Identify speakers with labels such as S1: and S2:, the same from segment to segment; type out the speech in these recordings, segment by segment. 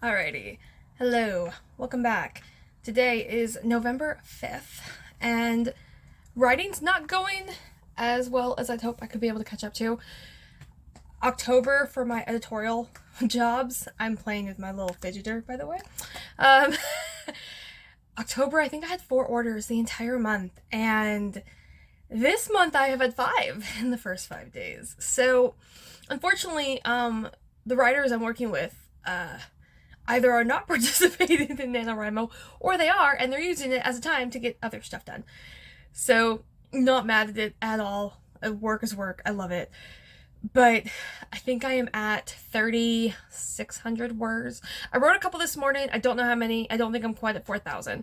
S1: Alrighty, hello, welcome back. Today is November 5th, and writing's not going as well as I'd hope I could be able to catch up to. October for my editorial jobs. I'm playing with my little fidgeter, by the way. October, I think I had 4 orders the entire month, and this month I have had 5 in the first 5 days. So, unfortunately, the writers I'm working with, either are not participating in NaNoWriMo, or they are, and they're using it as a time to get other stuff done. So, not mad at it at all. Work is work. I love it. But I think I am at 3,600 words. I wrote a couple this morning. I don't know how many. I don't think I'm quite at 4,000.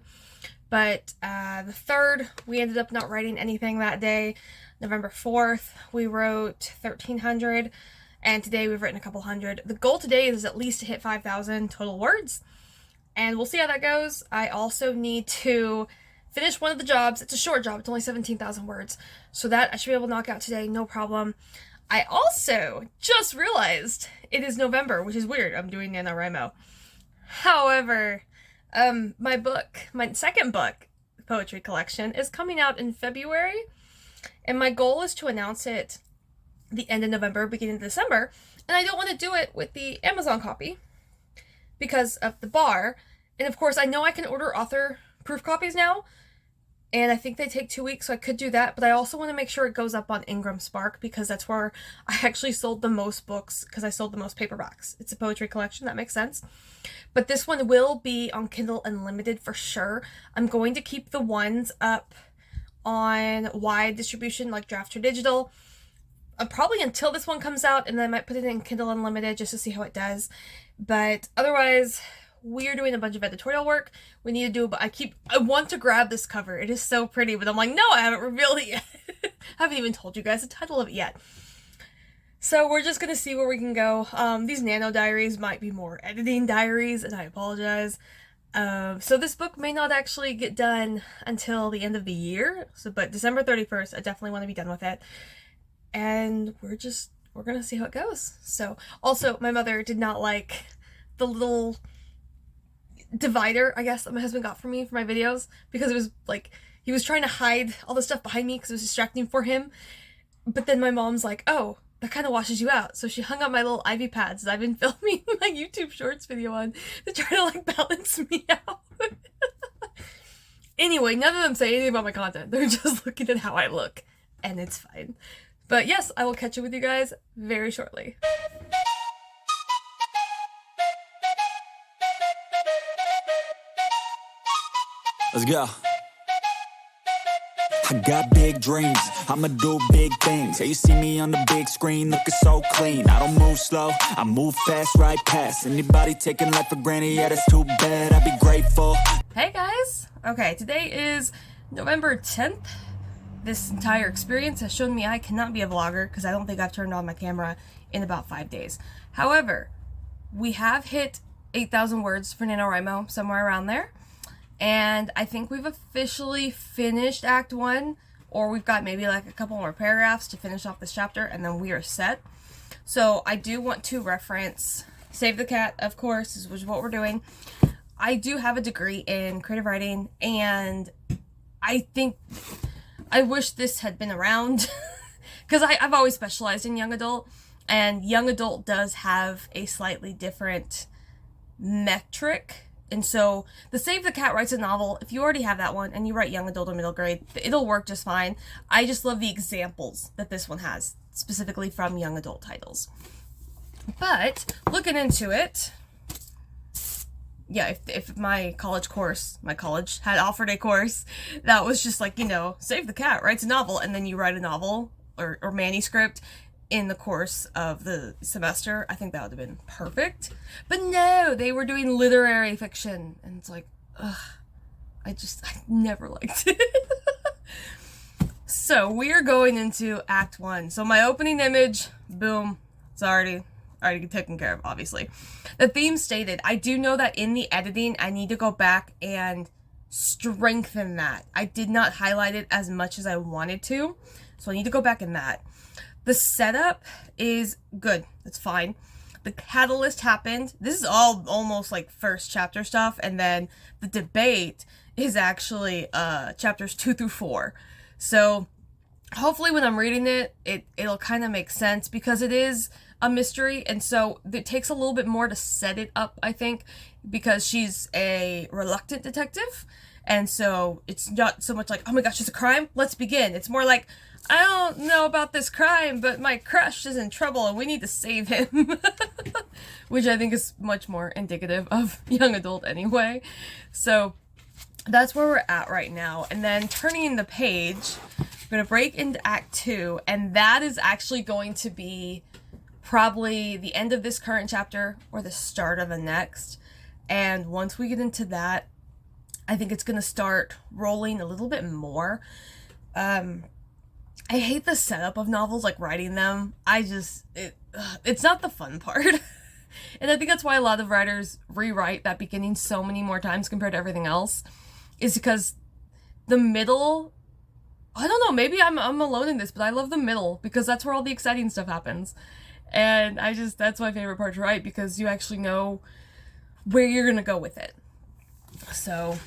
S1: But the 3rd, we ended up not writing anything that day. November 4th, we wrote 1,300. And today we've written a couple hundred. The goal today is at least to hit 5,000 total words. And we'll see how that goes. I also need to finish one of the jobs. It's a short job. It's only 17,000 words. So that I should be able to knock out today. No problem. I also just realized it is November, which is weird. I'm doing NaNoWriMo. However, my second book, poetry collection, is coming out in February. And my goal is to announce it the end of November, beginning of December. And I don't want to do it with the Amazon copy because of the bar. And of course, I know I can order author proof copies now. And I think they take 2 weeks, so I could do that. But I also want to make sure it goes up on Ingram Spark because that's where I actually sold the most books because I sold the most paperbacks. It's a poetry collection, that makes sense. But this one will be on Kindle Unlimited for sure. I'm going to keep the ones up on wide distribution like Draft or Digital. Probably until this one comes out, and then I might put it in Kindle Unlimited just to see how it does. But otherwise, we are doing a bunch of editorial work. We need to do, but I want to grab this cover. It is so pretty, but I'm like, no, I haven't revealed it yet. I haven't even told you guys the title of it yet. So we're just going to see where we can go. These NaNo Diaries might be more editing diaries, and I apologize. So this book may not actually get done until the end of the year. But December 31st, I definitely want to be done with it. And we're gonna see how it goes. So, also, my mother did not like the little divider, I guess, that my husband got for me for my videos, because it was like, he was trying to hide all the stuff behind me because it was distracting for him. But then my mom's like, oh, that kind of washes you out. So she hung up my little ivy pads that I've been filming my YouTube Shorts video on to try to, like, balance me out. Anyway, none of them say anything about my content. They're just looking at how I look, and it's fine. But yes, I will catch up with you guys very shortly.
S2: Let's go. I got big dreams, I'ma do big things. Yeah, you see me on the big screen looking so clean. I don't move slow, I move fast, right past anybody taking life for granted. Yeah, that's too bad, I'd be grateful.
S1: Hey guys! Okay, today is November 10th. This entire experience has shown me I cannot be a vlogger because I don't think I've turned on my camera in about 5 days. However, we have hit 8,000 words for NaNoWriMo, somewhere around there. And I think we've officially finished Act 1, or we've got maybe like a couple more paragraphs to finish off this chapter, and then we are set. So I do want to reference Save the Cat, of course, which is what we're doing. I do have a degree in creative writing, and I wish this had been around because I've always specialized in young adult, and young adult does have a slightly different metric. And so the Save the Cat writes a novel. If you already have that one and you write young adult or middle grade, it'll work just fine. I just love the examples that this one has, specifically from young adult titles. But looking into it, yeah, if my college had offered a course that was just like, Save the Cat writes a novel, and then you write a novel or manuscript in the course of the semester, I think that would have been perfect. But no, they were doing literary fiction, and it's like, ugh, I never liked it. So we're going into Act 1. So my opening image, boom, it's already taken care of, obviously. The theme stated. I do know that in the editing, I need to go back and strengthen that. I did not highlight it as much as I wanted to, so I need to go back in that. The setup is good. It's fine. the catalyst happened. This is all almost like first chapter stuff, and then the debate is actually chapters 2 through 4. So hopefully when I'm reading it, it'll kind of make sense, because it is a mystery, and so it takes a little bit more to set it up, I think, because she's a reluctant detective, and so it's not so much like, oh my gosh, it's a crime, let's begin. It's more like, I don't know about this crime, but my crush is in trouble and we need to save him. Which I think is much more indicative of young adult anyway. So that's where we're at right now. And then turning the page, we're going to break into Act 2, and that is actually going to be probably the end of this current chapter or the start of the next. And once we get into that, I think it's going to start rolling a little bit more. I hate the setup of novels, like writing them. It's not the fun part. And I think that's why a lot of writers rewrite that beginning so many more times compared to everything else, is because the middle, I don't know, maybe I'm alone in this, but I love the middle, because that's where all the exciting stuff happens. And that's my favorite part to write, because you actually know where you're going to go with it. So,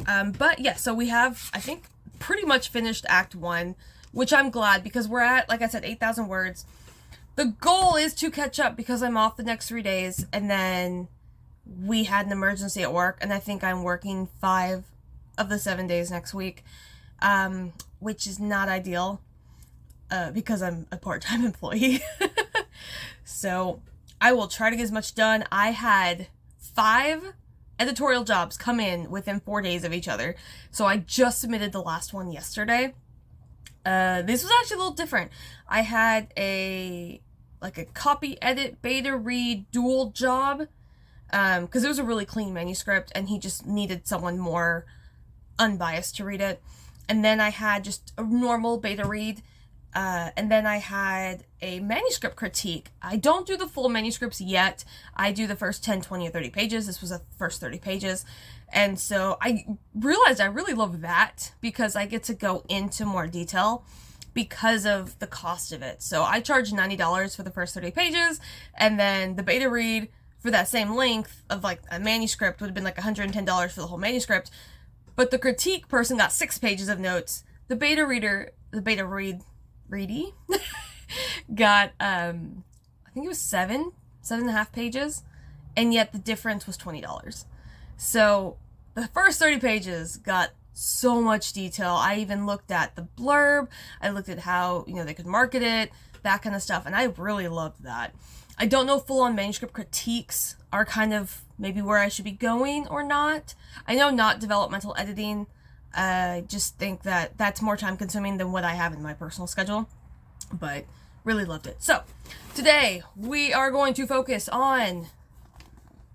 S1: but yeah, so we have, I think, pretty much finished Act 1, which I'm glad, because we're at, like I said, 8,000 words. The goal is to catch up, because I'm off the next 3 days, and then we had an emergency at work, and I think I'm working 5 of the 7 days next week, which is not ideal, because I'm a part-time employee. So I will try to get as much done. I had 5 editorial jobs come in within 4 days of each other, so I just submitted the last one yesterday. This was actually a little different. I had a copy edit beta read dual job, because it was a really clean manuscript and he just needed someone more unbiased to read it. And then I had just a normal beta read, and then I had a manuscript critique. I don't do the full manuscripts yet. I do the first 10, 20, or 30 pages. This was the first 30 pages. And so I realized I really love that, because I get to go into more detail because of the cost of it. So I charge $90 for the first 30 pages, and then the beta read for that same length of like a manuscript would have been like $110 for the whole manuscript. But the critique person got 6 pages of notes. The beta readie got, I think it was 7.5 pages, and yet the difference was $20. So the first 30 pages got so much detail. I even looked at the blurb. I looked at how, they could market it, that kind of stuff. And I really loved that. I don't know if full-on manuscript critiques are kind of maybe where I should be going or not. I know not developmental editing. I just think that that's more time consuming than what I have in my personal schedule. But really loved it. So today we are going to focus on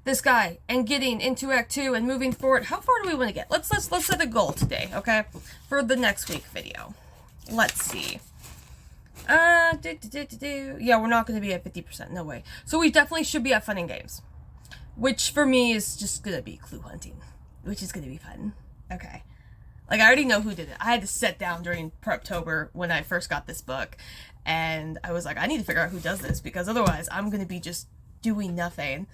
S1: this guy and getting into Act 2 and moving forward. How far do we want to get? Let's set a goal today, okay? For the next week video. Let's see. Yeah, we're not going to be at 50%. No way. So we definitely should be at fun and games, which for me is just going to be clue hunting, which is going to be fun. Okay. Like, I already know who did it. I had to sit down during Preptober when I first got this book, and I was like, I need to figure out who does this, because otherwise I'm going to be just doing nothing.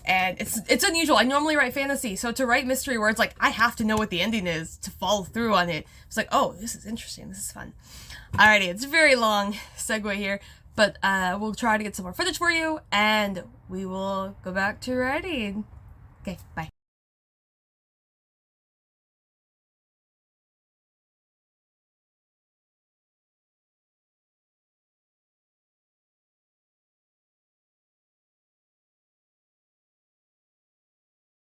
S1: And it's unusual. I normally write fantasy, so to write mystery where it's like, I have to know what the ending is to follow through on it, it's like, oh, this is interesting, this is fun. Alrighty, it's a very long segue here, but we'll try to get some more footage for you, and we will go back to writing. Okay, bye.